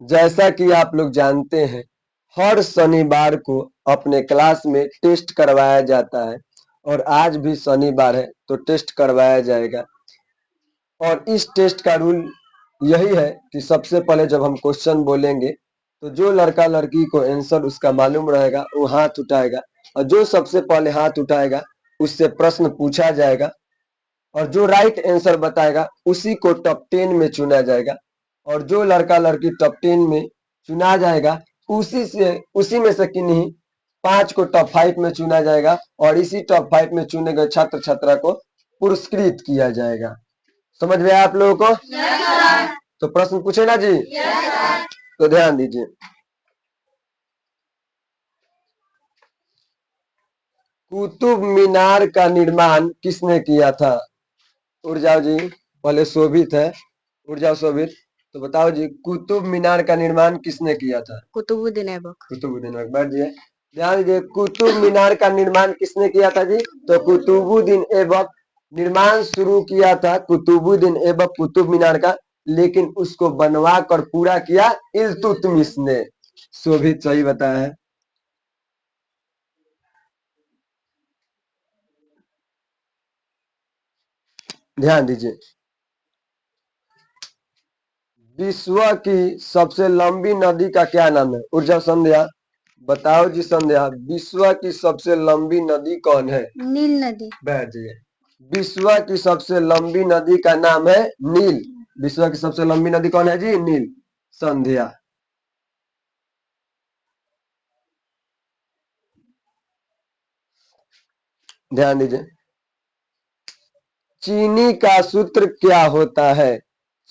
जैसा कि आप लोग जानते हैं, हर शनिवार को अपने क्लास में टेस्ट करवाया जाता है और आज भी शनिवार है तो टेस्ट करवाया जाएगा। और इस टेस्ट का रूल यही है कि सबसे पहले जब हम क्वेश्चन बोलेंगे तो जो लड़का लड़की को आंसर उसका मालूम रहेगा वो हाथ उठाएगा और जो सबसे पहले हाथ उठाएगा उससे प्रश्न पूछा जाएगा और जो राइट आंसर बताएगा उसी को टॉप 10 में चुना जाएगा और जो लड़का लड़की टॉप 10 में चुना जाएगा उसी में से किन्हीं 5 को टॉप 5 में चुना जाएगा और इसी टॉप 5 में चुने गए छात्र छात्रा को पुरस्कृत किया जाएगा। समझ में आया आप लोगों को? yes, तो प्रश्न पूछे ना जी? yes, तो ध्यान दीजिए। कुतुब मीनार का निर्माण किसने किया था? उड़ जाओ जी, पहले शोभित है, उड़ जाओ शोभित। तो बताओ जी, कुतुब मीनार का निर्माण किसने किया था? कुतुबुद्दीन ऐबक। कुतुबुद्दीन ऐबक। बैठ जाइए, ध्यान दीजिए। कुतुब मीनार का निर्माण किसने किया था जी? तो कुतुबुद्दीन ऐबक निर्माण शुरू किया था, कुतुबुद्दीन ऐबक कुतुब मीनार का, लेकिन उसको बनवा कर पूरा किया इल्तुतमिश ने। शोभित सही बताया है। ध्यान दीजिए, विश्व की सबसे लंबी नदी का क्या नाम है? ऊर्जा संध्या, बताओ जी संध्या, विश्व की सबसे लंबी नदी कौन है? नील नदी। बैठ जाइए। विश्व की सबसे लंबी नदी का नाम है नील। विश्व की सबसे लंबी नदी कौन है जी? नील। संध्या। ध्यान दीजिए, चीनी का सूत्र क्या होता है?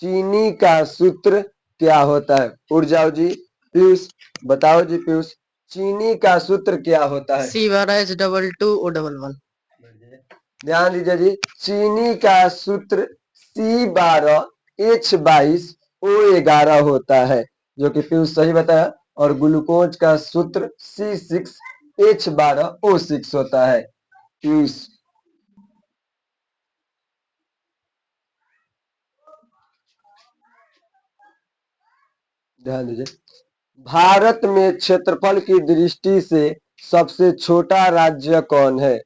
चीनी का सूत्र क्या होता है? उड़ जाओ जी पीयूष, बताओ जी पीयूष, चीनी का सूत्र क्या होता है? C12H22O11। ध्यान दीजिए जी, चीनी का सूत्र C12H22O11 होता है, जो कि पीयूष सही बताया। और ग्लूकोज का सूत्र C6H12O6 होता है। पीयूष। ध्यान दीजिए, भारत में क्षेत्रफल की दृष्टि से सबसे छोटा राज्य कौन है?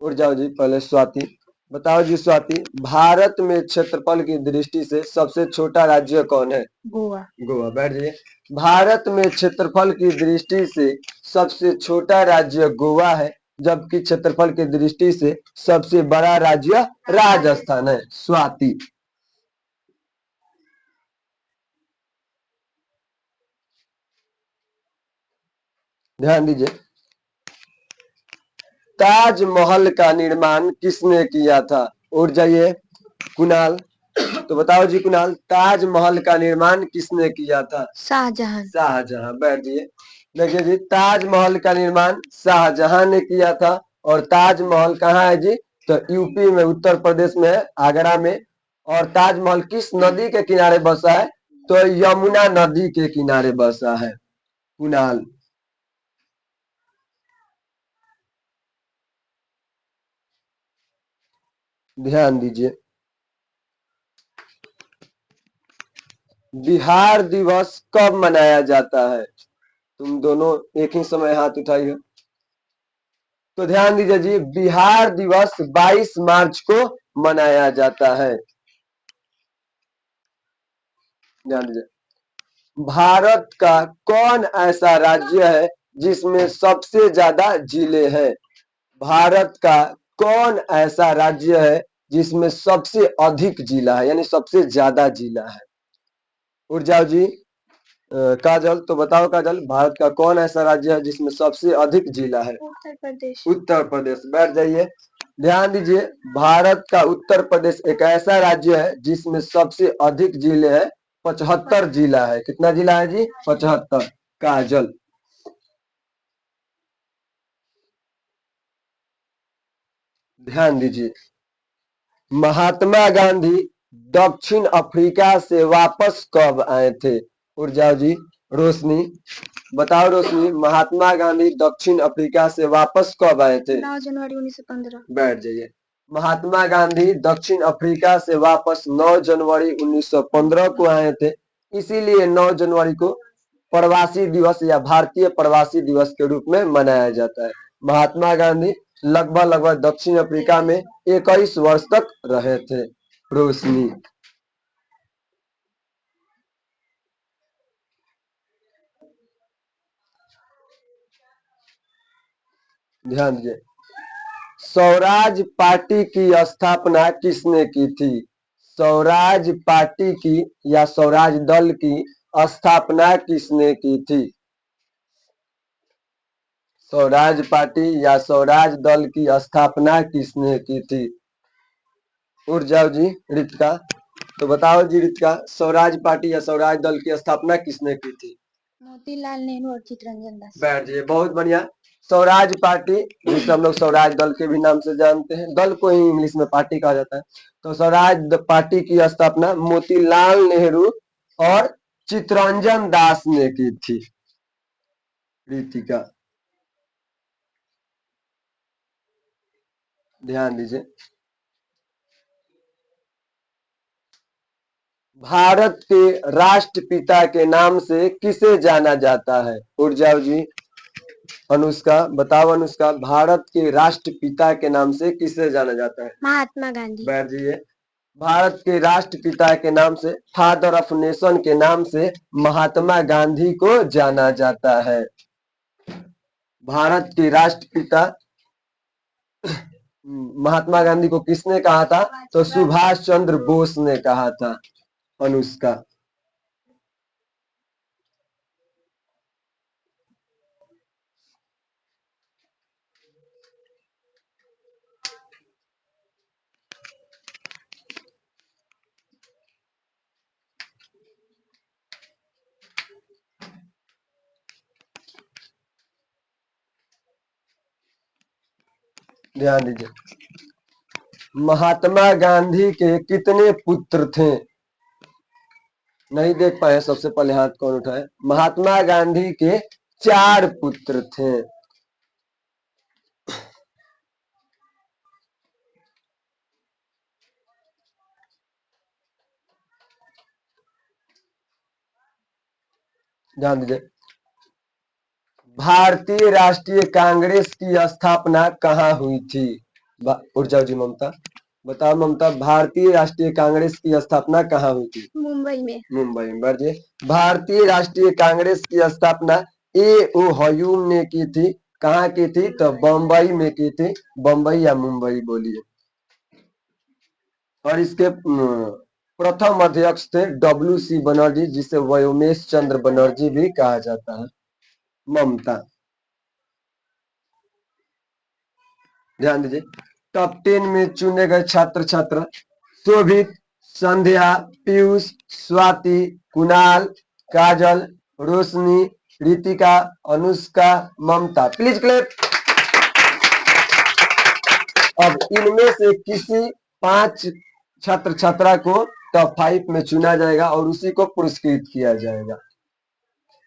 उड़ जाओ जी, पहले स्वाति, बताओ जी स्वाति, भारत में क्षेत्रफल की दृष्टि से सबसे छोटा राज्य कौन है? गोवा। गोवा। बैठ जाइए। भारत में क्षेत्रफल की दृष्टि से सबसे छोटा राज्य गोवा है, जबकि क्षेत्रफल की दृष्टि से सबसे बड़ा राज्य राजस्थान है। स्वाति। ध्यान दीजिए, ताजमहल का निर्माण किसने किया था? उठ जाइए कुणाल, तो बताओ जी कुणाल, ताजमहल का निर्माण किसने किया था? शाहजहां। शाहजहां। बैठ जाइए। देखिए जी, ताजमहल का निर्माण शाहजहां ने किया था। और ताजमहल कहाँ है जी? तो यूपी में, उत्तर प्रदेश में है, आगरा में। और ताजमहल किस नदी के किनारे बसा है? तो यमुना नदी के किनारे बसा है। कुणाल। ध्यान दीजिए, बिहार दिवस कब मनाया जाता है? तुम दोनों एक ही समय हाथ उठाई हो। तो ध्यान दीजिए जी, बिहार दिवस 22 मार्च को मनाया जाता है। ध्यान दीजिए, भारत का कौन ऐसा राज्य है जिसमें सबसे ज्यादा जिले हैं? भारत का कौन ऐसा राज्य है जिसमें सबसे अधिक जिला है, यानी सबसे ज्यादा जिला है? उठ जाओ जी काजल, तो बताओ काजल, भारत का कौन ऐसा राज्य है जिसमें सबसे अधिक जिला है? उत्तर प्रदेश। उत्तर प्रदेश। बैठ जाइए। ध्यान दीजिए, भारत का उत्तर प्रदेश एक ऐसा राज्य है जिसमें सबसे अधिक जिले हैं, 75 जिला है। कितना जिला है जी? 75। काजल। ध्यान दीजिए, महात्मा गांधी दक्षिण अफ्रीका से वापस कब आए थे? उठ जाओ जी रोशनी, बताओ रोशनी, महात्मा गांधी दक्षिण अफ्रीका से वापस कब आए थे? 9 जनवरी 1915। बैठ जाइए। महात्मा गांधी दक्षिण अफ्रीका से वापस 9 जनवरी 1915 को आए थे। इसीलिए 9 जनवरी को प्रवासी दिवस या भारतीय प्रवासी दिवस के रूप में मनाया जाता है। महात्मा गांधी लगभग दक्षिण अफ्रीका में 21 वर्ष तक रहे थे। रोशनी, ध्यान दीजिए, स्वराज पार्टी की स्थापना किसने की थी? स्वराज पार्टी की या स्वराज दल की स्थापना किसने की थी? स्वराज पार्टी या स्वराज दल की स्थापना किसने की थी? उठ जाओ जी रितिका, तो बताओ जी रितिका, स्वराज पार्टी या स्वराज दल की स्थापना किसने की थी? मोतीलाल नेहरू और चित्तरंजन दास। बैठ जाइए, बहुत बढ़िया। स्वराज पार्टी, जिसे हम लोग स्वराज दल के भी नाम से जानते हैं, दल को ही इंग्लिश में पार्टी कहा जाता है। तो स्वराज पार्टी की स्थापना मोतीलाल नेहरू और चित्तरंजन दास ने की थी। रितिका, ध्यान दीजिए, भारत के राष्ट्रपिता के नाम से किसे जाना जाता है? उठ जाओ जी अनुष्का, बताओ अनुष्का, भारत के राष्ट्रपिता के नाम से किसे जाना जाता है? महात्मा गांधी। बैठ जाइए, भारत के राष्ट्रपिता के नाम से, फादर ऑफ नेशन के नाम से महात्मा गांधी को जाना जाता है। भारत के राष्ट्रपिता महात्मा गांधी को किसने कहा था? तो सुभाष चंद्र बोस ने कहा था। अनुष्का, ध्यान दीजिए, महात्मा गांधी के कितने पुत्र थे? नहीं देख पाए, सबसे पहले हाथ कौन उठाए? महात्मा गांधी के 4 पुत्र थे। ध्यान दीजिए, भारतीय राष्ट्रीय कांग्रेस की स्थापना कहाँ हुई थी? उठ जाओ जी ममता, बताओ ममता, भारतीय राष्ट्रीय कांग्रेस की स्थापना कहाँ हुई थी? मुंबई में। मुंबई में। बढ़िए, भारतीय राष्ट्रीय कांग्रेस की स्थापना A.O. ह्यूम ने की थी। कहाँ की थी? तो बम्बई में की थी। बम्बई या मुंबई बोलिए। और इसके प्रथम अध्यक्ष थे WC बनर्जी, जिसे व्योमेश चंद्र बनर्जी भी कहा जाता है। ममता, ध्यान दीजिए, टॉप 10 में चुने गए छात्र छात्रा: शोभित, संध्या, पीयूष, स्वाति, कुणाल, काजल, रोशनी, रितिका, अनुष्का, ममता। Please clap. अब इनमें से किसी 5 छात्र छात्रा को टॉप 5 में चुना जाएगा और उसी को पुरस्कृत किया जाएगा।